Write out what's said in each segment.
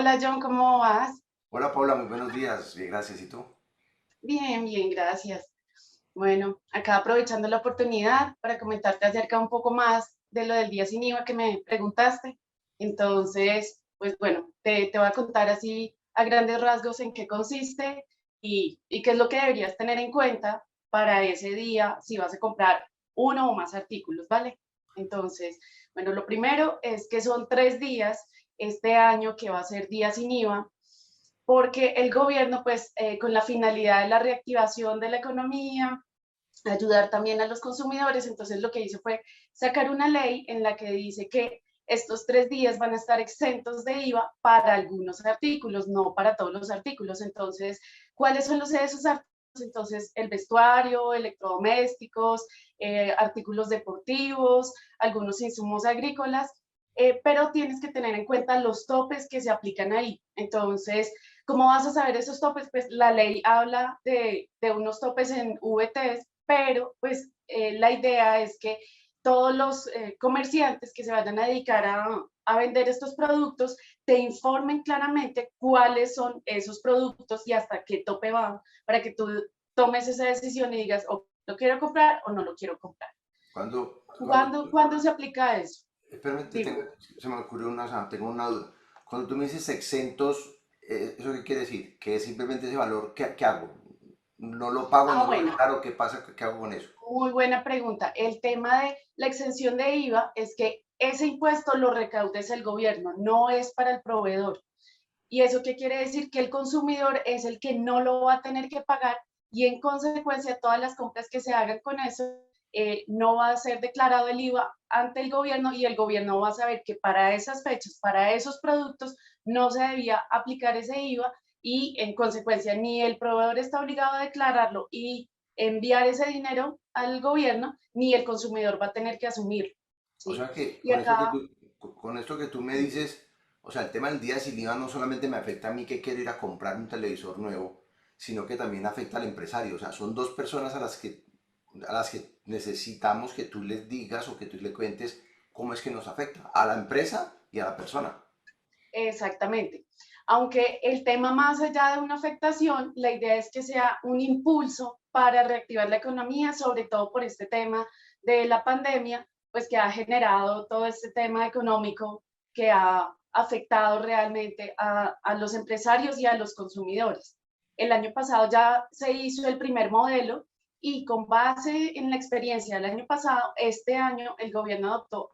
Hola John, ¿cómo vas? Hola Paula, muy buenos días. Bien, gracias. ¿Y tú? Bien, bien, gracias. Bueno, acá aprovechando la oportunidad para comentarte acerca un poco más de lo del día sin IVA que me preguntaste. Entonces, pues bueno, te voy a contar así a grandes rasgos en qué consiste y qué es lo que deberías tener en cuenta para ese día si vas a comprar uno o más artículos, ¿vale? Entonces, bueno, lo primero es que son 3 días este año que va a ser día sin IVA porque el gobierno, pues, con la finalidad de la reactivación de la economía, ayudar también a los consumidores, entonces lo que hizo fue sacar una ley en la que dice que estos 3 días van a estar exentos de IVA para algunos artículos, no para todos los artículos. Entonces, ¿cuáles son esos artículos? Entonces, el vestuario, electrodomésticos, artículos deportivos, algunos insumos agrícolas, pero tienes que tener en cuenta los topes que se aplican ahí. Entonces, ¿cómo vas a saber esos topes? Pues la ley habla de unos topes en VTs, pero pues la idea es que todos los comerciantes que se vayan a dedicar a vender estos productos te informen claramente cuáles son esos productos y hasta qué tope van para que tú tomes esa decisión y digas, o lo quiero comprar o no lo quiero comprar. Cuando, ¿Cuándo se aplica eso? espérame, Dime. se me ocurrió una, o sea, tengo una duda. Cuando tú me dices exentos, ¿eso qué quiere decir? ¿Que es simplemente ese valor? ¿Qué hago? ¿No lo pago, Ah, no lo bueno, declaro? ¿Qué pasa? ¿Qué hago con eso? muy buena pregunta. El tema de la exención de IVA es que ese impuesto lo recauda el gobierno, no es para el proveedor. ¿Y eso qué quiere decir? Que el consumidor es el que no lo va a tener que pagar y en consecuencia todas las compras que se hagan con eso no va a ser declarado el IVA ante el gobierno y el gobierno va a saber que para esas fechas, para esos productos, no se debía aplicar ese IVA y en consecuencia ni el proveedor está obligado a declararlo y enviar ese dinero al gobierno, ni el consumidor va a tener que asumirlo. O ¿Sí? sea que Y acá, con esto que tú me dices, o sea, el tema del día sin IVA no solamente me afecta a mí que quiero ir a comprar un televisor nuevo, sino que también afecta al empresario. O sea, son dos personas a las que necesitamos que tú les digas o que tú le cuentes cómo es que nos afecta, a la empresa y a la persona. exactamente. Aunque el tema más allá de una afectación, la idea es que sea un impulso para reactivar la economía, sobre todo por este tema de la pandemia, pues que ha generado todo este tema económico que ha afectado realmente a los empresarios y a los consumidores. El año pasado ya se hizo el primer modelo y con base en la experiencia del año pasado, este año el gobierno adoptó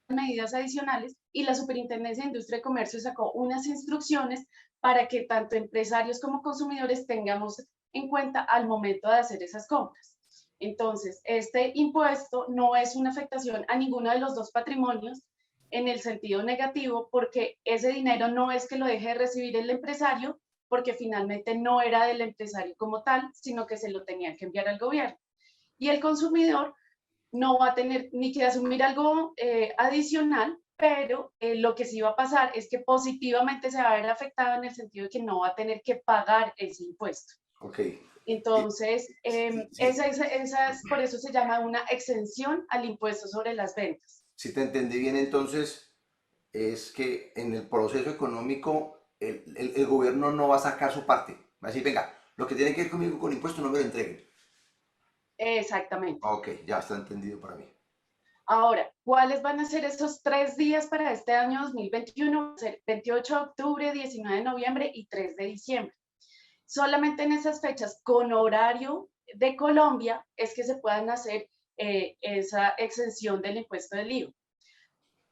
medidas adicionales y la Superintendencia de Industria y Comercio sacó unas instrucciones para que tanto empresarios como consumidores tengamos en cuenta al momento de hacer esas compras. Entonces, este impuesto no es una afectación a ninguno de los dos patrimonios en el sentido negativo, porque ese dinero no es que lo deje de recibir el empresario, porque finalmente no era del empresario como tal, sino que se lo tenía que enviar al gobierno. Y el consumidor no va a tener ni que asumir algo adicional, pero lo que sí va a pasar es que positivamente se va a ver afectado en el sentido de que no va a tener que pagar ese impuesto. Ok. Entonces, Sí, por eso se llama una exención al impuesto sobre las ventas. si te entendí bien, entonces es que en el proceso económico el gobierno no va a sacar su parte. Va a decir, venga, lo que tiene que ver conmigo con impuestos no me lo entreguen. Exactamente. Ok, ya está entendido para mí. Ahora, ¿cuáles van a ser esos 3 días para este año 2021? Va a ser 28 de octubre, 19 de noviembre y 3 de diciembre. Solamente en esas fechas con horario de Colombia es que se puedan hacer esa exención del impuesto del IVA.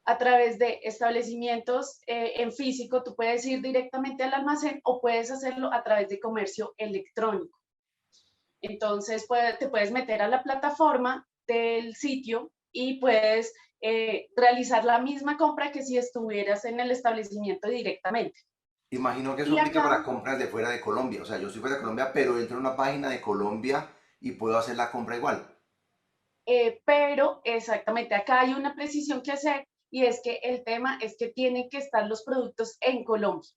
A través de establecimientos en físico, tú puedes ir directamente al almacén o puedes hacerlo a través de comercio electrónico. Entonces, te puedes meter a la plataforma del sitio y puedes realizar la misma compra que si estuvieras en el establecimiento directamente. Imagino que eso Y aplica para acá compras de fuera de Colombia. O sea, yo estoy fuera de Colombia, pero entro en una página de Colombia y puedo hacer la compra igual. pero exactamente, acá hay una precisión que hacer y es que el tema es que tienen que estar los productos en Colombia,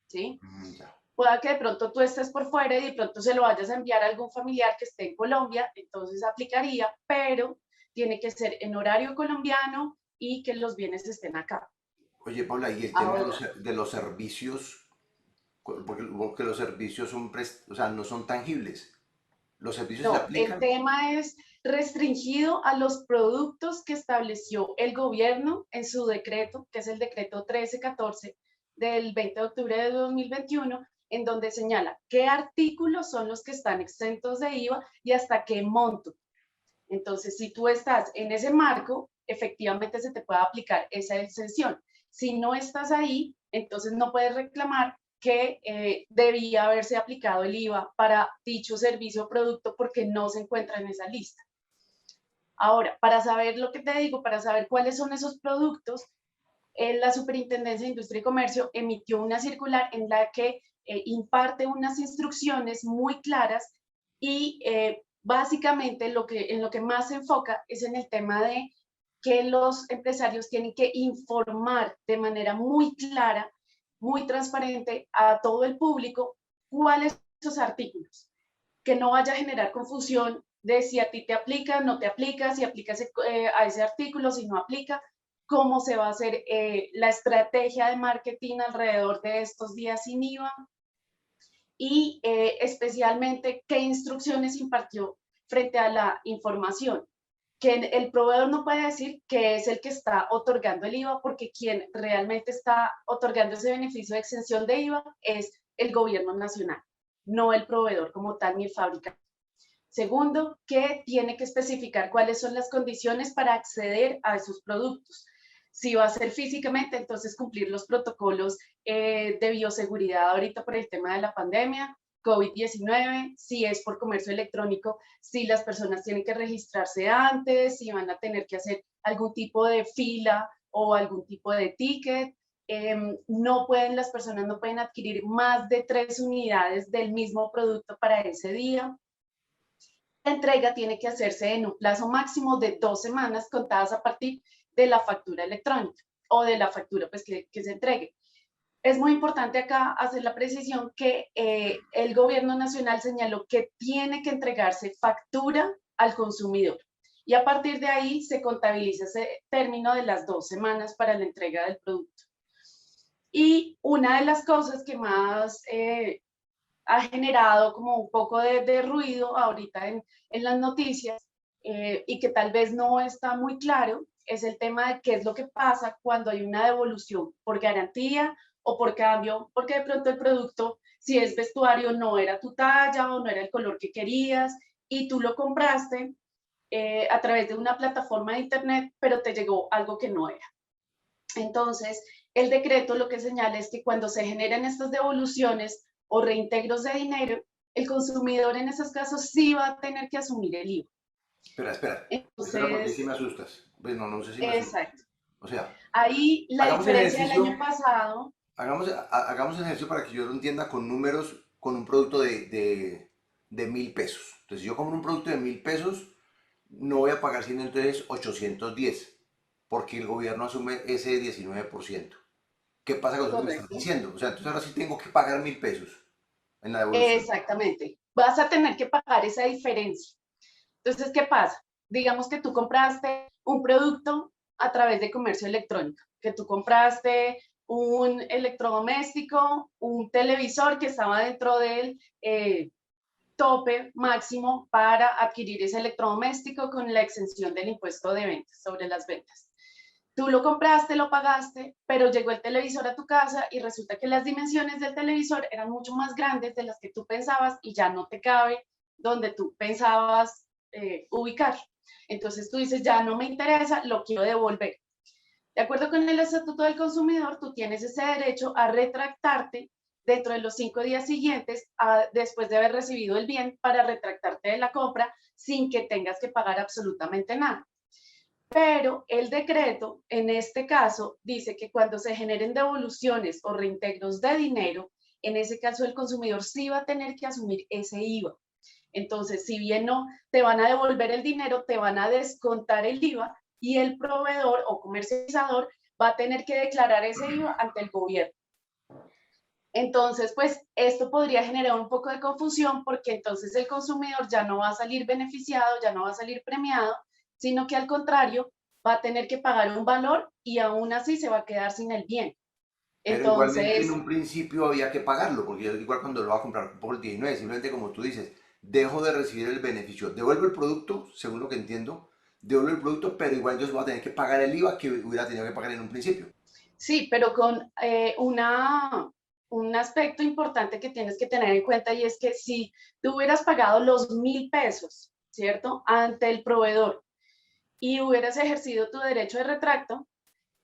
¿sí? Ya. Pueda que de pronto tú estés por fuera y de pronto se lo vayas a enviar a algún familiar que esté en Colombia, entonces aplicaría, pero tiene que ser en horario colombiano y que los bienes estén acá. Oye, Paula, y el tema de Ahora, de los servicios, porque los servicios son, o sea, no son tangibles. ¿Los servicios se no, el aplican? tema es restringido a los productos que estableció el gobierno en su decreto, que es el decreto 1314 del 20 de octubre de 2021, en donde señala qué artículos son los que están exentos de IVA y hasta qué monto. Entonces, si tú estás en ese marco, efectivamente se te puede aplicar esa exención. Si no estás ahí, entonces no puedes reclamar que debía haberse aplicado el IVA para dicho servicio o producto porque no se encuentra en esa lista. Ahora, para saber lo que te digo, para saber cuáles son esos productos, la Superintendencia de Industria y Comercio emitió una circular en la que imparte unas instrucciones muy claras y básicamente en lo que más se enfoca es en el tema de que los empresarios tienen que informar de manera muy clara, muy transparente a todo el público cuáles son esos artículos, que no vaya a generar confusión de si a ti te aplica, no te aplica, si aplica a ese artículo, si no aplica, cómo se va a hacer la estrategia de marketing alrededor de estos días sin IVA y especialmente qué instrucciones impartió frente a la información. Que el proveedor no puede decir que es el que está otorgando el IVA porque quien realmente está otorgando ese beneficio de exención de IVA es el gobierno nacional, no el proveedor como tal ni el fabricante. Segundo, que tiene que especificar cuáles son las condiciones para acceder a esos productos. Si va a ser físicamente, entonces cumplir los protocolos de bioseguridad ahorita por el tema de la pandemia, COVID-19, si es por comercio electrónico, si las personas tienen que registrarse antes, si van a tener que hacer algún tipo de fila o algún tipo de ticket. Las personas no pueden adquirir más de 3 unidades del mismo producto para ese día. La entrega tiene que hacerse en un plazo máximo de 2 semanas contadas a partir de la factura electrónica o de la factura pues, que se entregue. Es muy importante acá hacer la precisión que el gobierno nacional señaló que tiene que entregarse factura al consumidor y a partir de ahí se contabiliza ese término de las 2 semanas para la entrega del producto. Y una de las cosas que más ha generado como un poco de ruido ahorita en las noticias y que tal vez no está muy claro, es el tema de qué es lo que pasa cuando hay una devolución por garantía o por cambio, porque de pronto el producto, si es vestuario, no era tu talla o no era el color que querías y tú lo compraste a través de una plataforma de internet, pero te llegó algo que no era. Entonces, el decreto lo que señala es que cuando se generan estas devoluciones o reintegros de dinero, el consumidor en esos casos sí va a tener que asumir el IVA. Espera, espera. Espera porque sí Entonces, me asustas. Bueno, no sé si me asustas. exacto. O sea, Ahí la hagamos el diferencia del año ejercicio, pasado, hagamos el ejercicio para que yo lo entienda con números, con un producto de 1.000 pesos. Entonces, si yo compro un producto de 1.000 pesos, no voy a pagar sino entonces 810, porque el gobierno asume ese 19%. ¿Qué pasa con eso que me estás correcto, diciendo? O sea, entonces ahora sí tengo que pagar 1.000 pesos en la devolución. exactamente, vas a tener que pagar esa diferencia. Entonces, ¿qué pasa? Digamos que tú compraste un producto a través de comercio electrónico, que tú compraste un electrodoméstico, un televisor que estaba dentro del tope máximo para adquirir ese electrodoméstico con la exención del impuesto de ventas sobre las ventas. Tú lo compraste, lo pagaste, pero llegó el televisor a tu casa y resulta que las dimensiones del televisor eran mucho más grandes de las que tú pensabas y ya no te cabe donde tú pensabas ubicar. Entonces tú dices, ya no me interesa, lo quiero devolver. De acuerdo con el Estatuto del Consumidor, tú tienes ese derecho a retractarte dentro de los 5 días siguientes después de haber recibido el bien para retractarte de la compra sin que tengas que pagar absolutamente nada. Pero el decreto, en este caso, dice que cuando se generen devoluciones o reintegros de dinero, en ese caso el consumidor sí va a tener que asumir ese IVA. Entonces, si bien no te van a devolver el dinero, te van a descontar el IVA y el proveedor o comercializador va a tener que declarar ese IVA ante el gobierno. Entonces, pues esto podría generar un poco de confusión porque entonces el consumidor ya no va a salir beneficiado, ya no va a salir premiado, sino que al contrario va a tener que pagar un valor y aún así se va a quedar sin el bien. Pero igualmente en Entonces, un principio había que pagarlo, porque yo igual cuando lo va a comprar por el 19, simplemente como tú dices, dejo de recibir el beneficio, devuelvo el producto, según lo que entiendo, devuelvo el producto, pero igual yo voy a tener que pagar el IVA que hubiera tenido que pagar en un principio. sí, pero con un aspecto importante que tienes que tener en cuenta y es que si tú hubieras pagado los 1.000 pesos, ¿cierto? Ante el proveedor y hubieras ejercido tu derecho de retracto,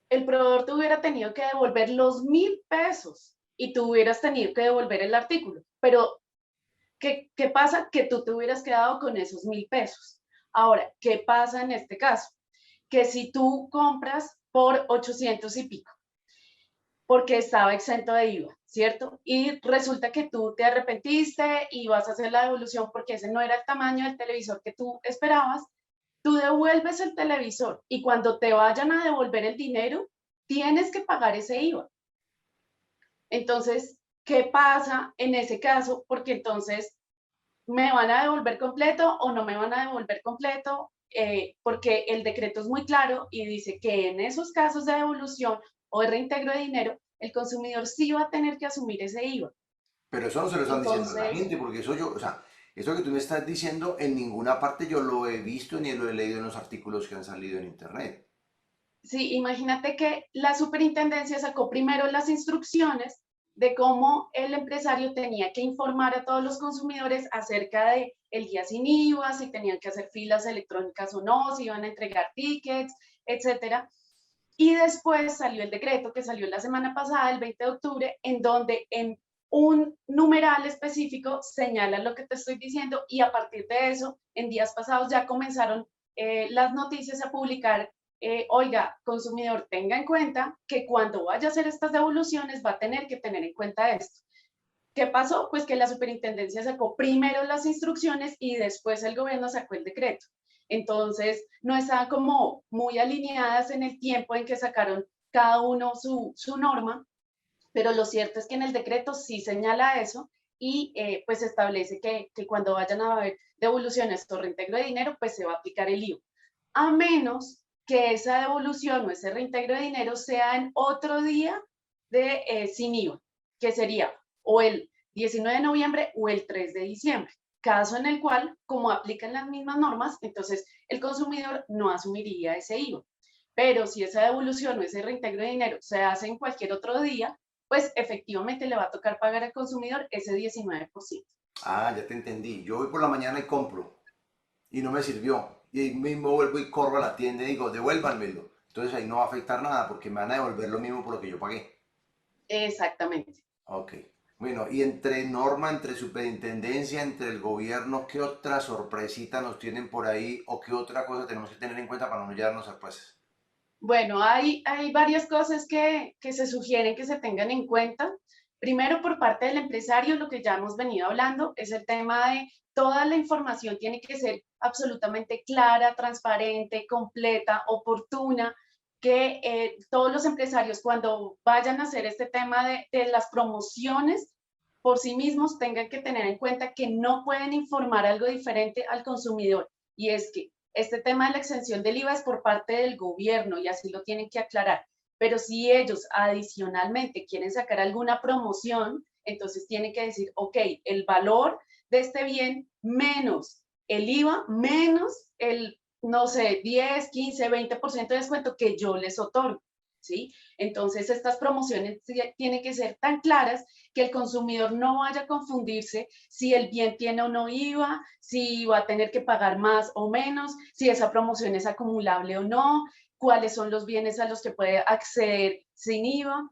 el proveedor te hubiera tenido que devolver los 1.000 pesos y tú hubieras tenido que devolver el artículo. Pero, ¿qué pasa? Que tú te hubieras quedado con esos 1.000 pesos. Ahora, ¿qué pasa en este caso? Que si tú compras por 800 y pico, porque estaba exento de IVA, ¿cierto? Y resulta que tú te arrepentiste y vas a hacer la devolución porque ese no era el tamaño del televisor que tú esperabas, tú devuelves el televisor y cuando te vayan a devolver el dinero, tienes que pagar ese IVA. Entonces, ¿qué pasa en ese caso? Porque entonces, ¿me van a devolver completo o no me van a devolver completo? Porque el decreto es muy claro y dice que en esos casos de devolución o de reintegro de dinero, el consumidor sí va a tener que asumir ese IVA. Pero eso no se lo están diciendo a la Entonces, gente, porque eso yo, o sea, eso que tú me estás diciendo en ninguna parte yo lo he visto ni lo he leído en los artículos que han salido en internet. sí, imagínate que la superintendencia sacó primero las instrucciones de cómo el empresario tenía que informar a todos los consumidores acerca de el día sin IVA, si tenían que hacer filas electrónicas o no, si iban a entregar tickets, etcétera. Y después salió el decreto que salió la semana pasada, el 20 de octubre, en donde en un numeral específico señala lo que te estoy diciendo y a partir de eso, en días pasados ya comenzaron las noticias a publicar, oiga, consumidor, tenga en cuenta que cuando vaya a hacer estas devoluciones va a tener que tener en cuenta esto. ¿Qué pasó? Pues que la superintendencia sacó primero las instrucciones y después el gobierno sacó el decreto. Entonces, no estaban como muy alineadas en el tiempo en que sacaron cada uno su norma, pero lo cierto es que en el decreto sí señala eso y pues establece que cuando vayan a haber devoluciones o reintegro de dinero, pues se va a aplicar el IVA. A menos que esa devolución o ese reintegro de dinero sea en otro día de sin IVA, que sería o el 19 de noviembre o el 3 de diciembre, caso en el cual, como aplican las mismas normas, entonces el consumidor no asumiría ese IVA. Pero si esa devolución o ese reintegro de dinero se hace en cualquier otro día, pues efectivamente le va a tocar pagar al consumidor ese 19%. Ah, ya te entendí. Yo voy por la mañana y compro y no me sirvió. Y ahí mismo vuelvo y corro a la tienda y digo, devuélvanmelo. Entonces ahí no va a afectar nada porque me van a devolver lo mismo por lo que yo pagué. Exactamente. Ok. Bueno, y entre norma, entre superintendencia, entre el gobierno, ¿qué otra sorpresita nos tienen por ahí o qué otra cosa tenemos que tener en cuenta para no llevarnos sorpresas? Bueno, hay varias cosas que se sugieren que se tengan en cuenta. Primero, por parte del empresario, lo que ya hemos venido hablando es el tema de toda la información tiene que ser absolutamente clara, transparente, completa, oportuna, que todos los empresarios cuando vayan a hacer este tema de las promociones por sí mismos tengan que tener en cuenta que no pueden informar algo diferente al consumidor. Y es que este tema de la exención del IVA es por parte del gobierno y así lo tienen que aclarar. Pero si ellos adicionalmente quieren sacar alguna promoción, entonces tienen que decir, ok, el valor de este bien menos el IVA, menos el, no sé, 10, 15, 20% de descuento que yo les otorgo. ¿Sí? Entonces, estas promociones tienen que ser tan claras que el consumidor no vaya a confundirse si el bien tiene o no IVA, si va a tener que pagar más o menos, si esa promoción es acumulable o no, cuáles son los bienes a los que puede acceder sin IVA,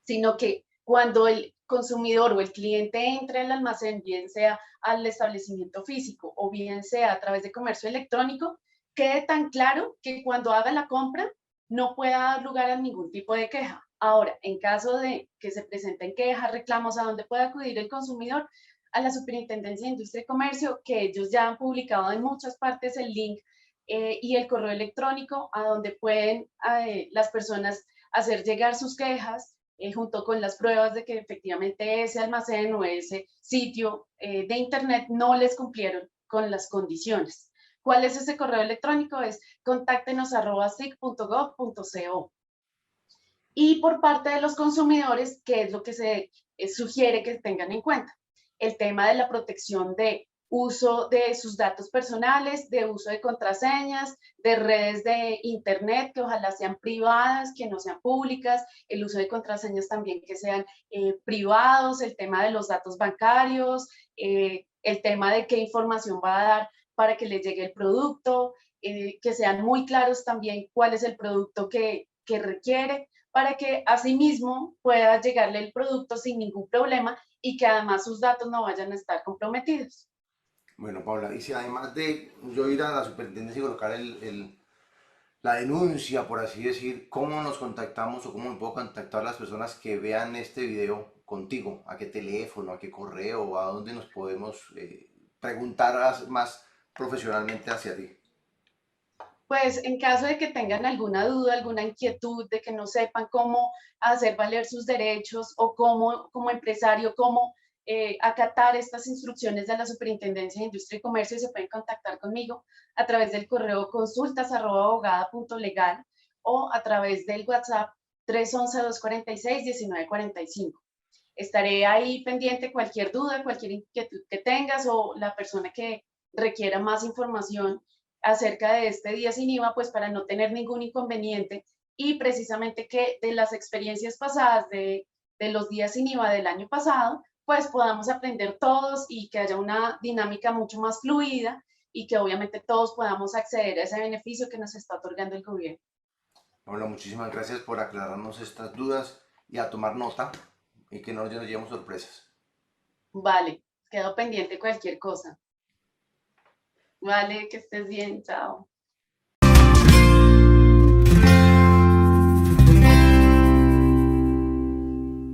sino que cuando el consumidor o el cliente entre al almacén, bien sea al establecimiento físico o bien sea a través de comercio electrónico, quede tan claro que cuando haga la compra no pueda dar lugar a ningún tipo de queja. Ahora, en caso de que se presenten quejas, reclamos, ¿a dónde puede acudir el consumidor? A la Superintendencia de Industria y Comercio, que ellos ya han publicado en muchas partes el link y el correo electrónico a donde pueden las personas hacer llegar sus quejas junto con las pruebas de que efectivamente ese almacén o ese sitio de internet no les cumplieron con las condiciones. ¿Cuál es ese correo electrónico? Es contáctenos@sic.gov.co. Y por parte de los consumidores, ¿qué es lo que se sugiere que tengan en cuenta? El tema de la protección de uso de sus datos personales, de uso de contraseñas, de redes de Internet que ojalá sean privadas, que no sean públicas, el uso de contraseñas también que sean privados, el tema de los datos bancarios, el tema de qué información va a dar para que les llegue el producto, que sean muy claros también cuál es el producto que requiere para que asimismo pueda llegarle el producto sin ningún problema y que además sus datos no vayan a estar comprometidos. Bueno, Paula, y si además de yo ir a la superintendencia y colocar la denuncia, por así decir, ¿cómo nos contactamos o cómo me puedo contactar a las personas que vean este video contigo? ¿A qué teléfono, a qué correo, a dónde nos podemos preguntar más profesionalmente hacia ti? Pues en caso de que tengan alguna duda, alguna inquietud, de que no sepan cómo hacer valer sus derechos o cómo, como empresario, cómo acatar estas instrucciones de la Superintendencia de Industria y Comercio, se pueden contactar conmigo a través del correo consultas@abogada.legal o a través del WhatsApp 311-246-1945. Estaré ahí pendiente cualquier duda, cualquier inquietud que tengas o la persona que requiera más información acerca de este día sin IVA, pues para no tener ningún inconveniente y precisamente que de las experiencias pasadas de los días sin IVA del año pasado, pues podamos aprender todos y que haya una dinámica mucho más fluida y que obviamente todos podamos acceder a ese beneficio que nos está otorgando el gobierno. Paula, muchísimas gracias por aclararnos estas dudas y a tomar nota y que no nos llevemos sorpresas. Vale, quedo pendiente cualquier cosa. Vale, que estés bien, chao.